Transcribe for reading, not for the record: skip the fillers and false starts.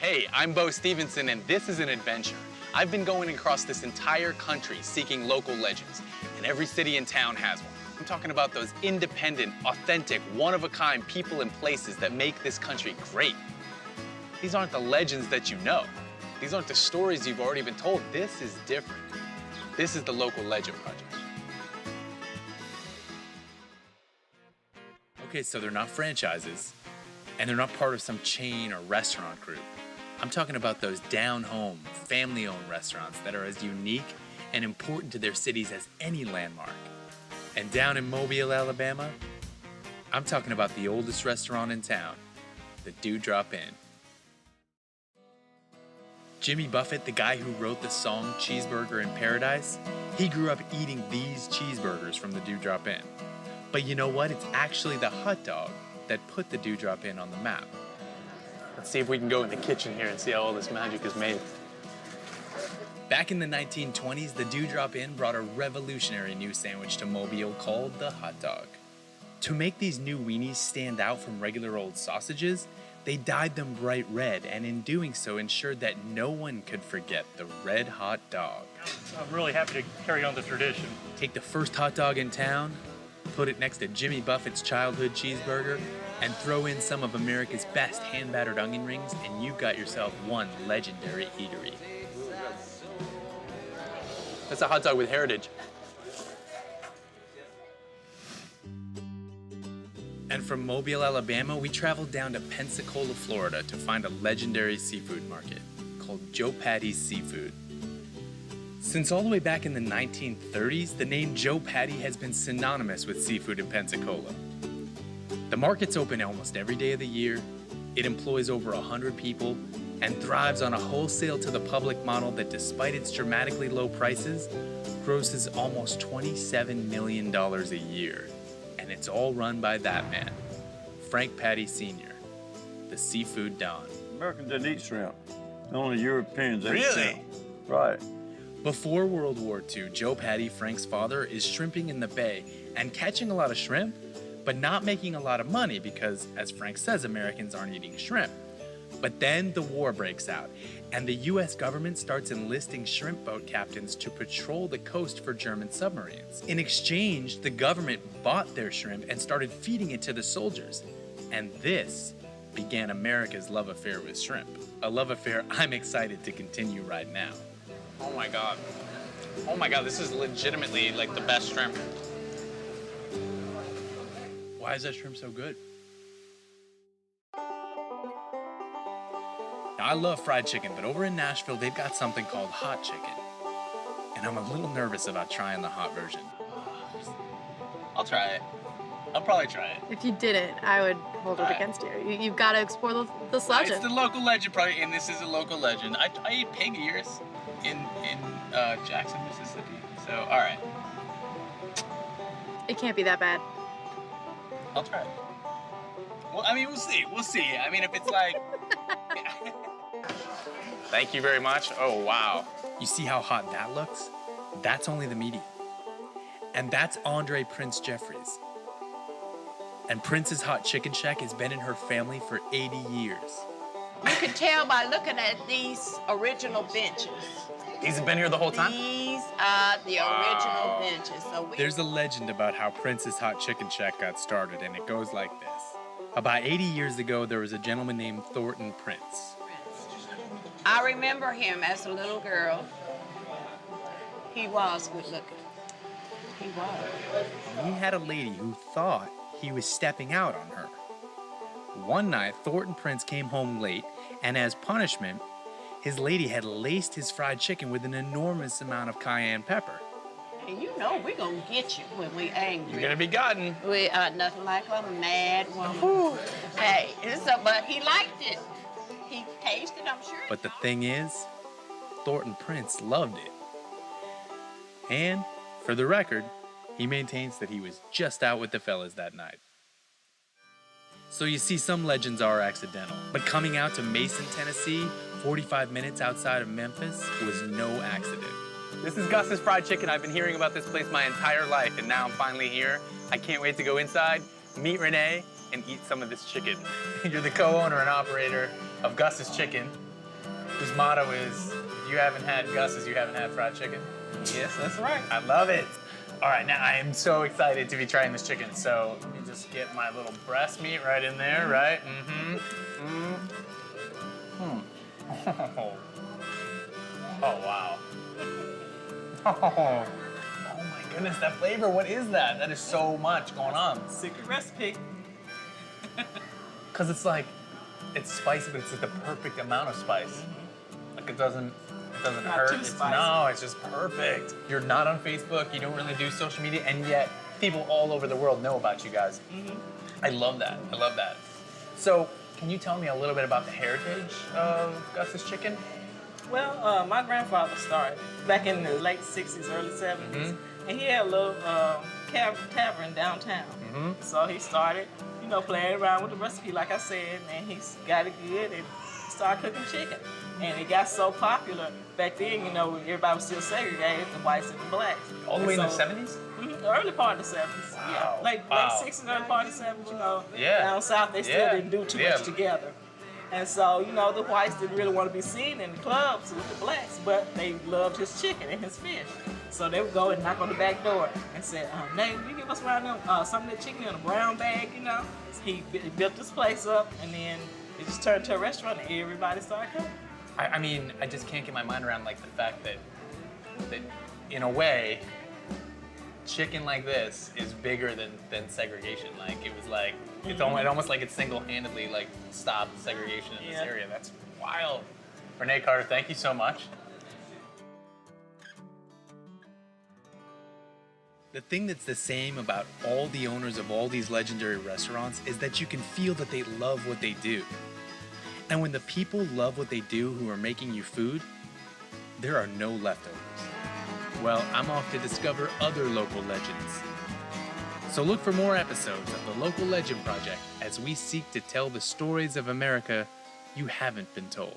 Hey, I'm Bo Stevenson, and this is an adventure. I've been going across this entire country seeking local legends, and every city and town has one. I'm talking about those independent, authentic, one-of-a-kind people and places that make this country great. These aren't the legends that you know. These aren't the stories you've already been told. This is different. This is the Local Legend Project. Okay, so they're not franchises, and they're not part of some chain or restaurant group. I'm talking about those down-home, family-owned restaurants that are as unique and important to their cities as any landmark. And down in Mobile, Alabama, I'm talking about the oldest restaurant in town, the Dewdrop Inn. Jimmy Buffett, the guy who wrote the song Cheeseburger in Paradise, he grew up eating these cheeseburgers from the Dewdrop Inn. But you know what? It's actually the hot dog that put the Dewdrop Inn on the map. Let's see if we can go in the kitchen here and see how all this magic is made. Back in the 1920s, the Dewdrop Inn brought a revolutionary new sandwich to Mobile called the hot dog. To make these new weenies stand out from regular old sausages, they dyed them bright red, and in doing so ensured that no one could forget the red hot dog. I'm really happy to carry on the tradition. Take the first hot dog in town, put it next to Jimmy Buffett's childhood cheeseburger, and throw in some of America's best hand-battered onion rings, and you've got yourself one legendary eatery. That's a hot dog with heritage. And from Mobile, Alabama, we traveled down to Pensacola, Florida to find a legendary seafood market called Joe Patty's Seafood. Since all the way back in the 1930s, the name Joe Patty has been synonymous with seafood in Pensacola. The market's open almost every day of the year. It employs over 100 people and thrives on a wholesale to the public model that, despite its dramatically low prices, grosses almost $27 million a year. And it's all run by that man, Frank Patty Sr., the seafood don. Americans didn't eat shrimp. Only Europeans ate Really? shrimp. Right. Before World War II, Joe Patty, Frank's father, is shrimping in the bay and catching a lot of shrimp, but not making a lot of money because, as Frank says, Americans aren't eating shrimp. But then the war breaks out, and the US government starts enlisting shrimp boat captains to patrol the coast for German submarines. In exchange, the government bought their shrimp and started feeding it to the soldiers. And this began America's love affair with shrimp. A love affair I'm excited to continue right now. Oh my God. Oh my God, this is legitimately like the best shrimp. Why is that shrimp so good? Now, I love fried chicken, but over in Nashville, they've got something called hot chicken. And I'm a little nervous about trying the hot version. I'll try it. I'll probably try it. If you didn't, I would hold it against you. You've got to explore this legend. It's the local legend, probably, and this is a local legend. I eat pig ears in Jackson, Mississippi. So, all right. It can't be that bad. I'll try it. Well, I mean, we'll see. We'll see. I mean, if it's like... Thank you very much. Oh, wow. You see how hot that looks? That's only the medium. And that's Andre Prince Jeffries. And Prince's Hot Chicken Shack has been in her family for 80 years. You can tell by looking at these original benches. These have been here the whole time? These are the original benches. So There's a legend about how Prince's Hot Chicken Shack got started, and it goes like this. About 80 years ago, there was a gentleman named Thornton Prince. I remember him as a little girl. He was good looking. He was. He had a lady who thought he was stepping out on her. One night, Thornton Prince came home late, and as punishment, his lady had laced his fried chicken with an enormous amount of cayenne pepper. And you know we're gonna get you when we angry. You're gonna be gotten. We are nothing like a mad woman. Hey, but he liked it. He tasted, I'm sure. But the thing is, Thornton Prince loved it. And, for the record, he maintains that he was just out with the fellas that night. So you see, some legends are accidental, but coming out to Mason, Tennessee, 45 minutes outside of Memphis, was no accident. This is Gus's Fried Chicken. I've been hearing about this place my entire life, and now I'm finally here. I can't wait to go inside, meet Renee, and eat some of this chicken. You're the co-owner and operator of Gus's Chicken. whose motto is, if you haven't had Gus's, you haven't had fried chicken. Yes, that's right. I love it. All right, now I am so excited to be trying this chicken. So let me just get my little breast meat right in there, right? Oh, wow. Oh my goodness, that flavor, what is that? That is so much going on. Secret recipe. Because it's like, it's spicy, but it's like the perfect amount of spice. Like it doesn't Not hurt. too It's, spicy. no, it's just perfect. You're not on Facebook, you don't really do social media, and yet people all over the world know about you guys. I love that, I love that. So, can you tell me a little bit about the heritage of Gus's Chicken? Well, my grandfather started back in the late 60s, early 70s. And he had a little tavern downtown. So he started, you know, playing around with the recipe, like I said, and he got it good and started cooking chicken. And it got so popular back then, you know, everybody was still segregated, the whites and the blacks. All the way in the So- 70s? The early part of the 70s. Wow. Yeah. Late 60s, early part of the 70s, you know. Yeah. Down south, they still Yeah. didn't do too Yeah. much together. And so, you know, the whites didn't really want to be seen in the clubs with the blacks, but they loved his chicken and his fish. So they would go and knock on the back door and say, Nate, you give us around some of that chicken in a brown bag, you know? He built this place up, and then it just turned to a restaurant, and everybody started coming. I mean, I just can't get my mind around like the fact that in a way, chicken like this is bigger than segregation. Like it was like it's almost like it single-handedly like stopped segregation in this Yeah. area. That's wild. Renee Carter, thank you so much. The thing that's the same about all the owners of all these legendary restaurants is that you can feel that they love what they do. And when the people love what they do who are making you food, there are no leftovers. Well, I'm off to discover other local legends. So look for more episodes of the Local Legend Project as we seek to tell the stories of America you haven't been told.